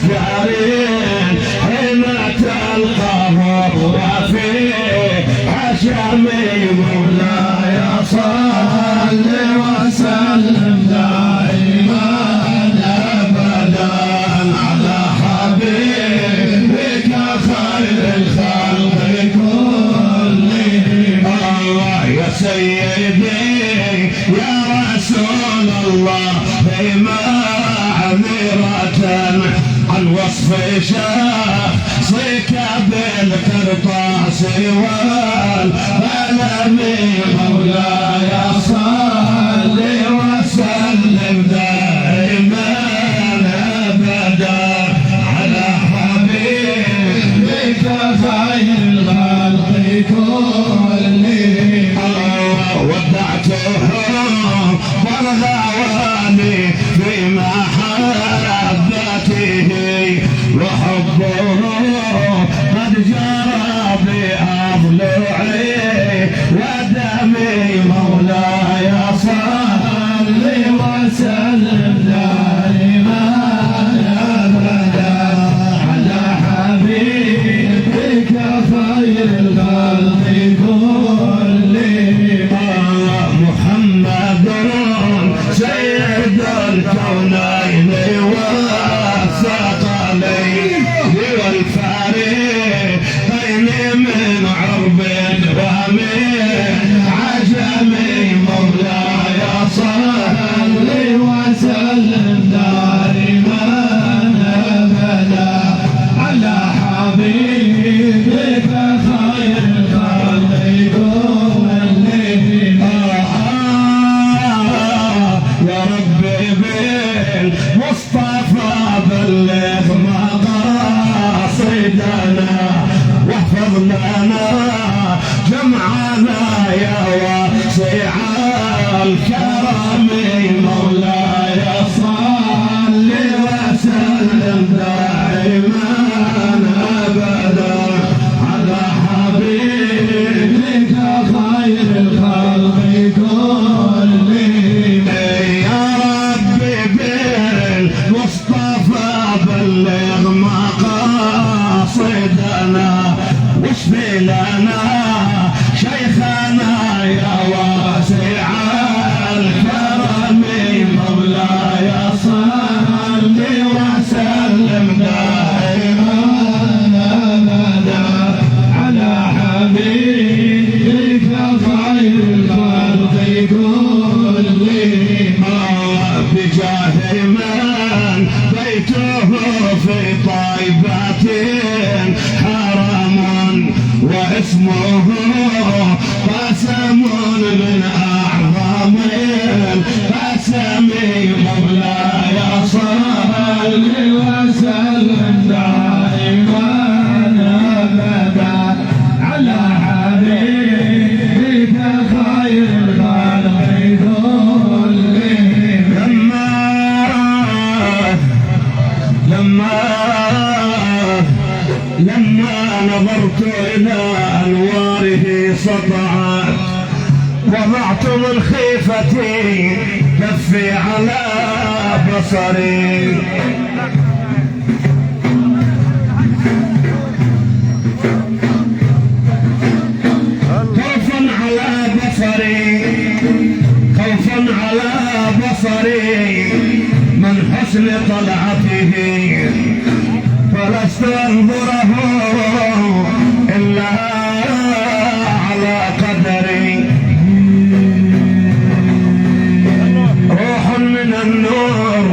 الأشجارين حين تلقاه وفي حشمي مولاي صل وسلم دائما أبدا على حبيبك خير الخلق كلهم. يا سيدي يا رسول الله معذرة عن وصف شخصك بالقرطاس والقلم مولاي صل وسلم دائما أبدا على حبيبك خير الخلق كلهم. ودعته والغواني في محبته وحبه قد جرى بأضلعي ودمي مولاي صل وسلم دائما أبدا على حبيبك خير الخلق كلهم. محمد سيد الكونين والثقلين والفريقين من عرب ومن عجم مولاي صل وسلم دائما أبدا على حبيبك خير الخلق كلهم. يا ربي بالمصطفى بلغ مقاصدنا واحفظ لنا جمعنا يا واسع الكرم مولاي صل وسلم دائما أبدا على حبيبك خير الخلق كلهم. يا ربي بالمصطفى بلغ مقاصدنا واشفي لنا شيخنا يا واسع الكرم مولاي صل وسلم دائما أبدا على حبيبك خير الخلق كلهم. بجاه من بيته في طيبة حرم واسمه قسم من أعظم القسم مولاي صل وسلم دائما أبدا على حبيبك خير الخلق كلهم. لما نظرت إلى أنواره سطعت وضعت من خيفتي كفي على بصري خوفا على بصري خوفا على بصري من حسن طلعته فلست أنظره إلا على قدري. روح من النور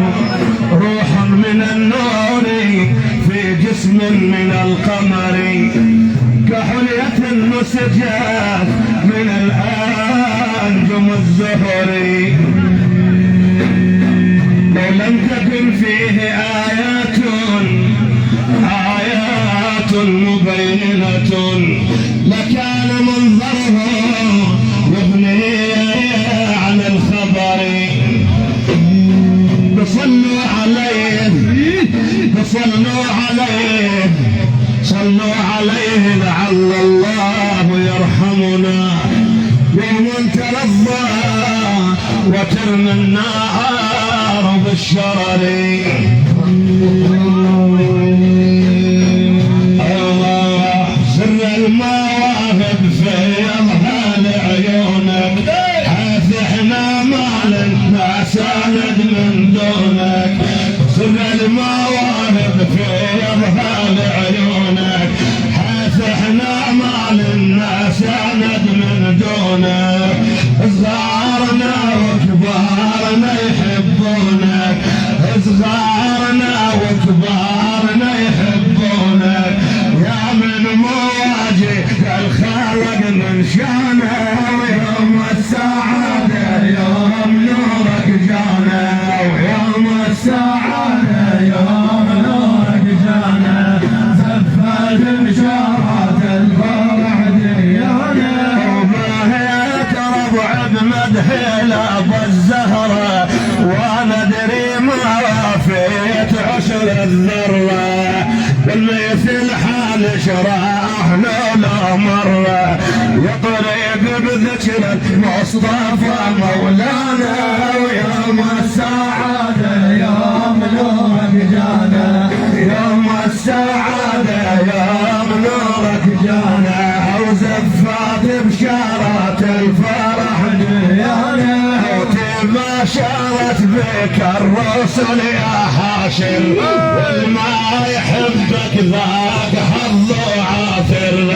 روح من النور في جسم من القمر كحلية نسجت من الأنجم الزهري. لو لم تكن فيه آيات مبينة لكان منظره يغني عن الخبر. فصلوا عليه صلوا عليه لعل الله يرحمنا يوم تلظى وترمي النار بالشرر. مثل الذرة والمثل حال شراحنا لا مرة يطرب بذكر المصطفى مولانا ويوم السعادة يوم نورك جانا يوم السعادة يوم نورك جانا وزفات بشارات الفرح ديانا وتباشرت بك الرسل يا حاشر والما يحبك ذاك حظ عاثر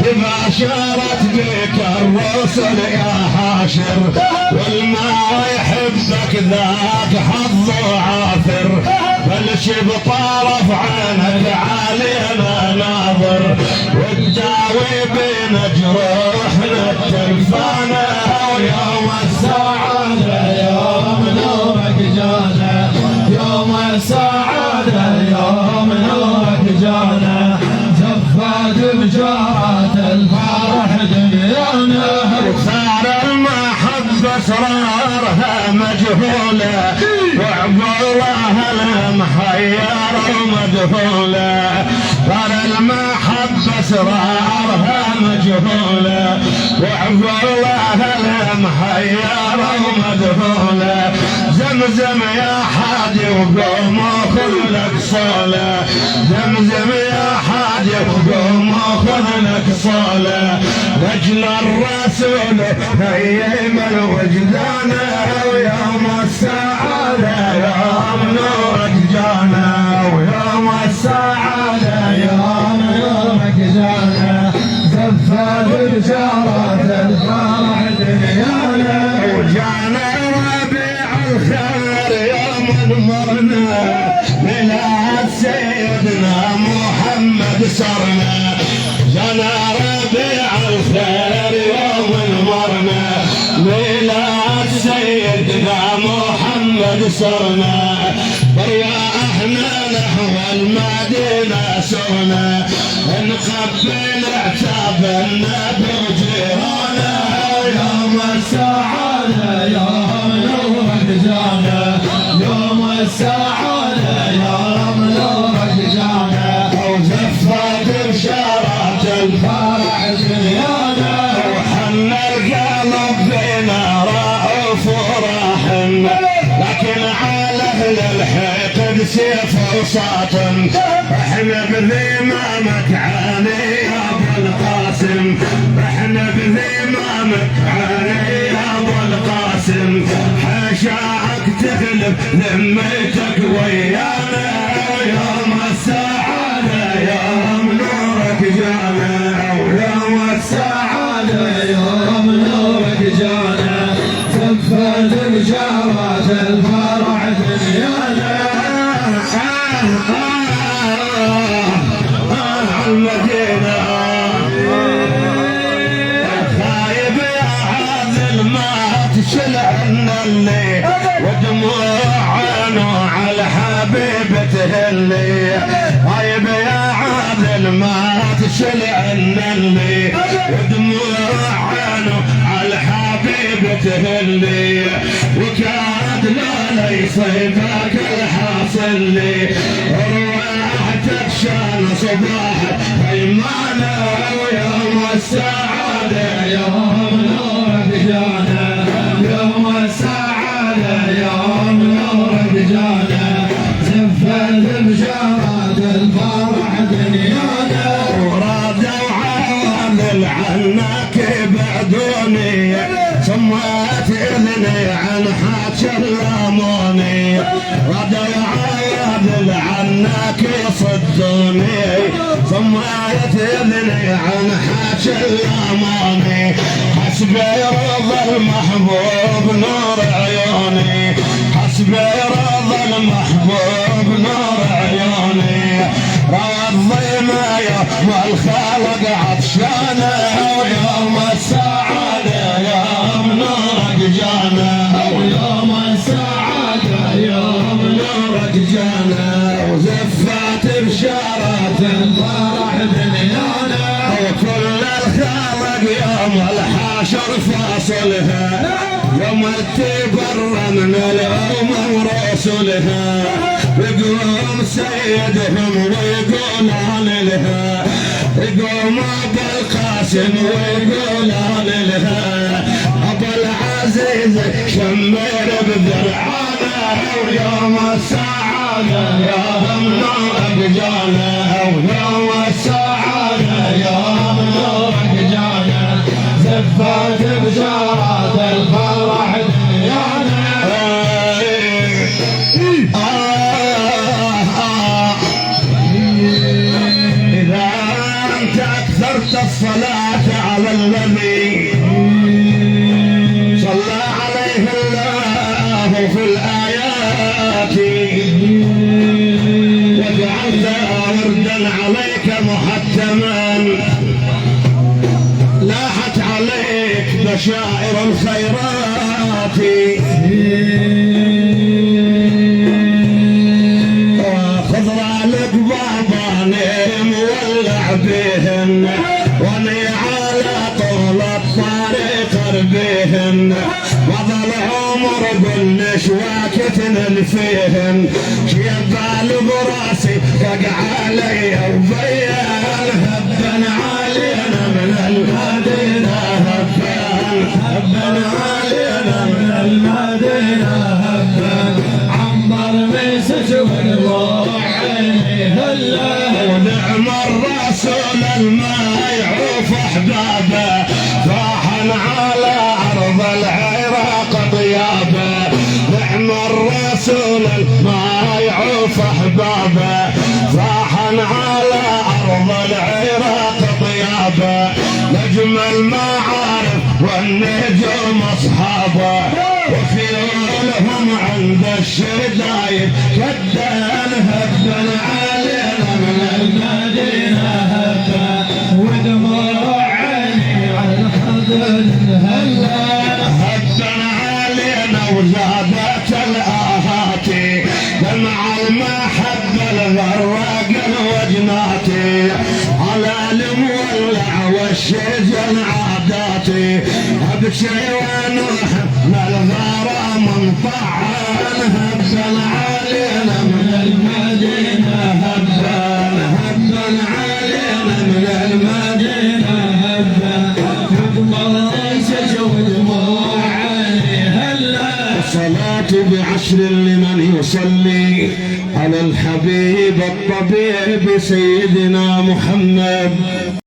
تباشرت بك الرسل يا حاشر والما يحبك ذاك حظ عاثر بلش بطرف عينك علينا ناظر والداوي بين جروحنا التلفانة ويوم السعادة يوم نورك جانا يوم السعادة يوم نورك جانا زفات بجارات الفرح دنيانا وصار المحبة اسرارها مجهولة وعبوها المحيرة ومدهولة صار المحبة اسرارها مجهولة وعبوها المحيرة ومدهولة زمزم يا حادي وقوم خذ لك صولة زمزم يا حادي وقوم خذ لك صولة رجل الرسول هيم الوجدان ويوم السعادة يوم نورك جانا ويوم السعادة يوم نورك جانا زفات بشارات الفرح دنيانا وجانا ربيع الخير يوم مرنا ميلاد سيدنا محمد صرنا جانا ربيع الخير يوم مرنا ميلاد سيدنا محمد صرنا برياحنا نحو المدينة سرنا نقبل عتاب النبي وجيرانا يوم السعادة يوم نورك جانا يوم السعادة يوم نورك جانا وزفت بشارات الفرح دنيانا وحن القلب بينا رأف وراحنا لكن على اهل الحقد سيف وساطن احنا بذمامك علي يا ابو القاسم احنا بذمامك علي يا ابو القاسم حشاك تغلب ذمتك ويانا يوم السعادة يوم نورك جانا ويوم السعادة يوم نورك جانا زفت بشارات الفرح دنيانا المدينة خايب يا عاذل ما تشلعن اللي ودموع عينه على حبيبته اللي خايب يا عاذل ما تشلعن اللي ودموع عينه على حبيبته اللي وكاد لا يصيبك الحاصل لي روحتك شان صباح ايمانه ويوم السعاده يوم نورك جانا يوم السعاده يوم نورك جانا زفت بشارات الفرح دنيانا ورادوا عوامل عنك بعدوني سمعت اذني عن حاج اللاموني رادوا عوامل عنك يصدوني سمعت اذني عن حاج اللاموني حسبي رضا المحبوب نور عيوني حسبي رضا المحبوب نور عيوني روى الضيمة والخالق عطشانه ويوم السعادة يوم نورك جانا ويوم السعادة يوم نورك جانا وزفات بشارات الفرح دنيانا وكل الخالق يوم الحاشر فاصلها يوم تبر من الأمم رسولها يقوم سيدهم ويقولان لها يقوم ابو القاسم ويقولان لها ابو العزيز شمر بدرعانه ويوم السعاده يا نورك جانا ويوم السعاده يا نورك جانا زفت بشارات الفرح دنيانا إذا أنت أكثرت الصلاة على النبي صلى عليه الله في الآيات وجعلت وردا عليك محتما لاحت عليك بشائر الخيرات وخضرا لك باباني مولع بهن واني على طول الطريق اربيهن وظل عمر كل شواكتن فيهن شيبال براسي فقع علي وبيان هبن علينا من المدينة هبن علينا من المدينة هبن عنبر مسج والروح عيني هلا ونعم الرسول الماء يعوف احبابه فاحن على ارض العراق طيابه نعم الرسول الماء يعوف احبابه فاحن على ارض العراق طيابه نجم المعارف والنجوم اصحابه وخيولهم عند الشدايد كدان هبن علينا من المدينه هبن ودموع عيني على خدن هلا هبن علينا وزادت الاهاتي دمع المحبه الغرق الوجناتي على المولع والشجن عاداتي ابكي ونوح ما الغرام مطعن هبن علينا من المدينه هبن علينا من المدينه هبن مريسج ودموع عيني هلا الصلاه بعشر لمن يصلي على الحبيب الطبيب سيدنا محمد